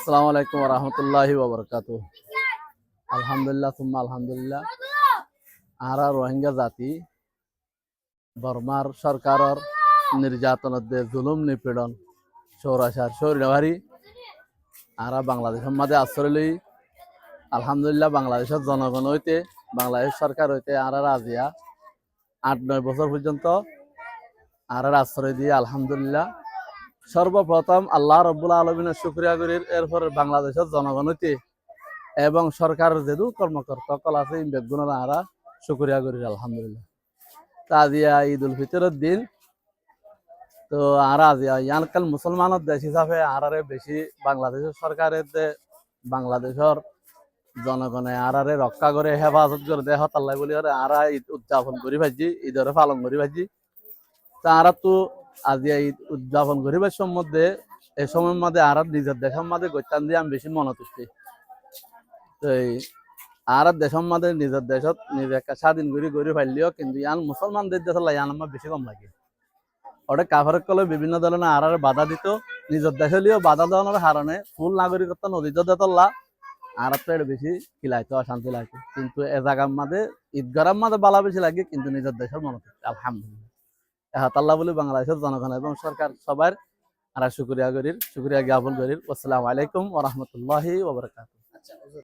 আসসালামু আলাইকুম ওয়া রাহমাতুল্লাহি ওয়া বারাকাতুহু। আলহামদুলিল্লাহ সুম্মা আলহামদুলিল্লাহ। আরা রোহিঙ্গা জাতি বর্মার সরকারর নির্যাতনতে জুলুম নিপীড়ন সৌরাচার সৌরভারি আরা বাংলাদেশের মাঝে আশ্রয় লই। আলহামদুলিল্লাহ বাংলাদেশের জনগণ হইতে বাংলাদেশ সরকার হইতে আরা রাজিয়া ৮-৯ বছর পর্যন্ত আরার আশ্রয় দিয়ে আলহামদুলিল্লাহ। সর্বপ্রথম আল্লাহ রব্বুল আলমিনের শুকরিয়া করির, এরপর বাংলাদেশের জনগণ হইতে এবং সরকারের যেদু কর্মকর্তা কল আছে বেগুনের আরা শুকরিয়া করি আলহামদুলিল্লাহ। আজিয়া ঈদ উল ফিতরের দিন তো আর আজিয়া ইয়ানকাল মুসলমানের দেশ হিসাবে আরারে বেশি বাংলাদেশের সরকারের বাংলাদেশের জনগণে আরারে রক্ষা করে হেফাজত করে দেহ তাল্লাই বলি আরা ঈদ উদযাপন করি ভাজি, ঈদরে পালন করি ভাজি। তা আরা তো আজিয়া ঈদ উদযাপন করিবার সম্বন্ধে এই সময়ের মধ্যে আর নিজের দেশের মধ্যে গৈতান দিয়ে আমি বেশি মনতুষ্টি। তো এই আর দেশের মধ্যে নিজের দেশত নিজে একটা স্বাধীন গড়ি পাইলেও কিন্তু ইয়ান মুসলমানদের দেশের ইয়ান আমার বেশি কম লাগে। ওটা কাভারের কলে বিভিন্ন ধরনের আর বাধা দিত, নিজের দেশেও বাধা দেওয়ার কারণে ফুল নাগরিকত্ব নদীতে দেতল্লা আর তো এটা বেশি খিলাইতো অশান্তি লাগে। কিন্তু এ জায়গার মাঝে ঈদগার মাঝে বালা বেশি লাগে, কিন্তু নিজের দেশের মনে আলহামদুলিল্লাহ এহাতাল্লাহ বলে বাংলাদেশের জনগণ এবং সরকার সবার আর শুক্রিয়া জ্ঞাপন করির। আসসালামু আলাইকুম ওয়া রাহমাতুল্লাহি ওয়া বারাকাতুহু।